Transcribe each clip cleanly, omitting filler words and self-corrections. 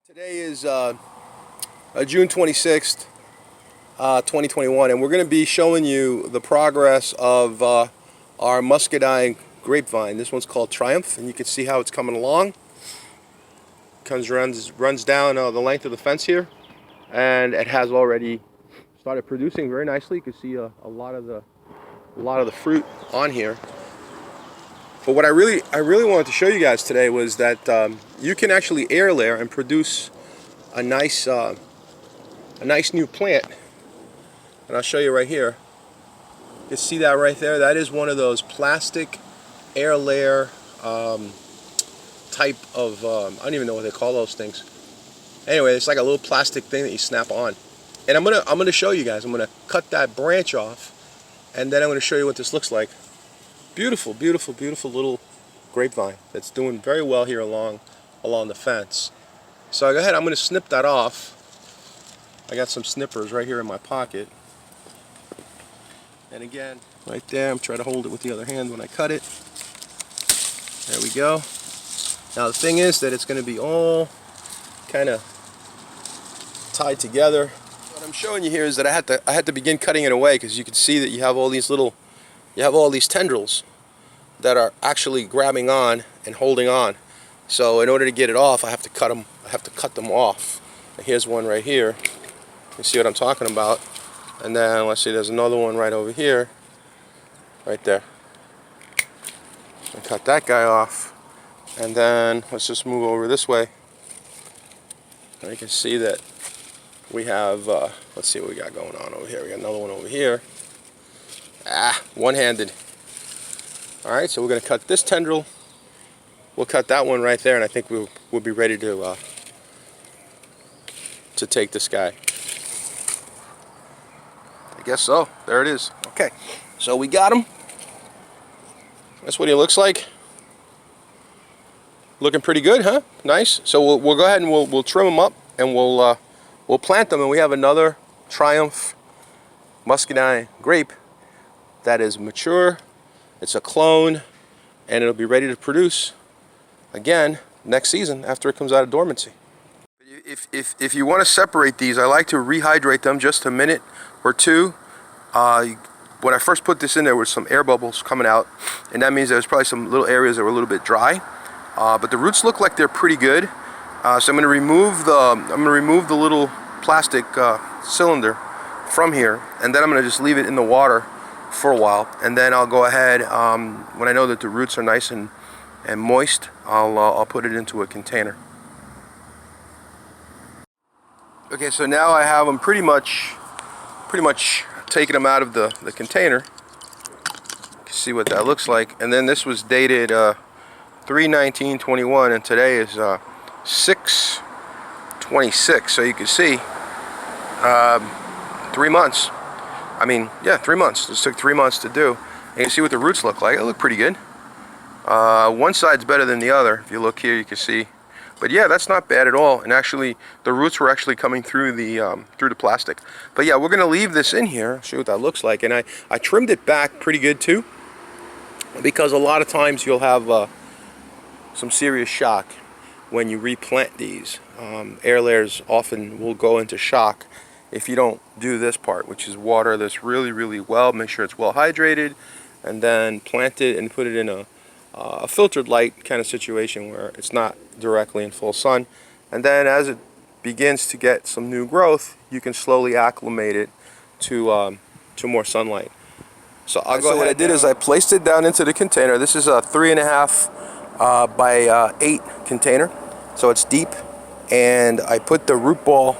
Today is June 26th, 2021, and we're going to be showing you the progress of our Muscadine grapevine. This one's called Triumph, and you can see how it's coming along. Runs down the length of the fence here, and it has already started producing very nicely. You can see a lot of the fruit on here. But what I really wanted to show you guys today was that you can actually air layer and produce a nice new plant. And I'll show you right here. You see that right there? That is one of those plastic air layer type of I don't even know what they call those things. Anyway, it's like a little plastic thing that you snap on. And I'm gonna show you guys. I'm gonna cut that branch off, and then I'm gonna show you what this looks like. Beautiful, beautiful, beautiful little grapevine that's doing very well here along the fence. So go ahead, I'm going to snip that off. I got some snippers right here in my pocket. And again, right there, I'm trying to hold it with the other hand when I cut it. There we go. Now the thing is that it's going to be all kind of tied together. What I'm showing you here is that I had to begin cutting it away, because you can see that you have all these tendrils that are actually grabbing on and holding on. So in order to get it off, I have to cut them off. And here's one right here. You see what I'm talking about? And then let's see, there's another one right over here, right there. And cut that guy off. And then let's just move over this way. And you can see that we have, let's see what we got going on over here. We got another one over here. One-handed. Alright, so we're going to cut this tendril. We'll cut that one right there, and I think we'll be ready to take this guy. I guess so. There it is. Okay, so we got him. That's what he looks like. Looking pretty good, huh? Nice. So we'll go ahead and we'll trim them up, and we'll plant them, and we have another Triumph Muscadine Grape that is mature. It's a clone, and it'll be ready to produce again next season after it comes out of dormancy. If you want to separate these, I like to rehydrate them just a minute or two. When I first put this in, there were some air bubbles coming out, and that means there's probably some little areas that were a little bit dry. But the roots look like they're pretty good. So I'm going to remove the little plastic cylinder from here, and then I'm going to just leave it in the water for a while, and then I'll go ahead, when I know that the roots are nice and moist, I'll put it into a container. Okay, so now I have them pretty much taking them out of the container. You can see what that looks like. And then this was dated 3/19/21, and today is 6/26, so you can see 3 months. I mean, yeah, 3 months. This took 3 months to do. And you can see what the roots look like. They look pretty good. One side's better than the other. If you look here, you can see. But yeah, that's not bad at all. And actually, the roots were actually coming through the plastic. But yeah, we're going to leave this in here. I'll show you what that looks like. And I trimmed it back pretty good too, because a lot of times you'll have some serious shock when you replant these. Air layers often will go into shock if you don't do this part, which is water this really well, make sure it's well hydrated, and then plant it and put it in a filtered light kind of situation where it's not directly in full sun. And then as it begins to get some new growth, you can slowly acclimate it to more sunlight. So what I did is I placed it down into the container. This is a 3.5 by 8 container, so it's deep, and I put the root ball.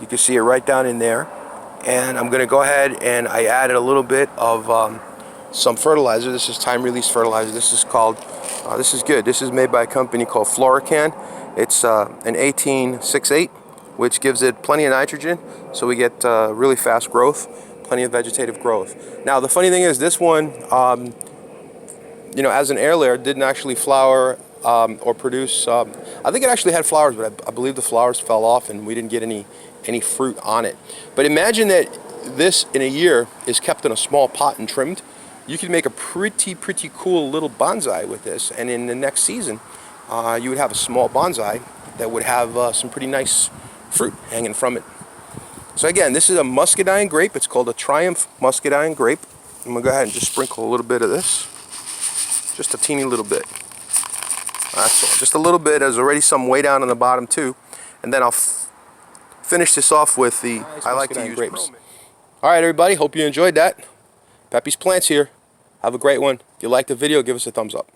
You can see it right down in there, and I'm going to go ahead and I added a little bit of some fertilizer. This is time-release fertilizer. This is called, this is good. This is made by a company called Propagating. It's an 1868, which gives it plenty of nitrogen, so we get really fast growth, plenty of vegetative growth. Now the funny thing is, this one, you know, as an air layer, didn't actually flower or produce. I think it actually had flowers, but I believe the flowers fell off, and we didn't get any fruit on it. But imagine that this in a year is kept in a small pot and trimmed. You could make a pretty cool little bonsai with this, and in the next season you would have a small bonsai that would have some pretty nice fruit hanging from it. So again, this is a Muscadine grape. It's called a Triumph Muscadine Grape. I'm going to go ahead and just sprinkle a little bit of this. Just a teeny little bit. That's all. Just a little bit. There's already some way down on the bottom too. And then I'll finish this off with the I like to use grapes. Alright everybody, hope you enjoyed that. Pepe's Plants here. Have a great one. If you liked the video, give us a thumbs up.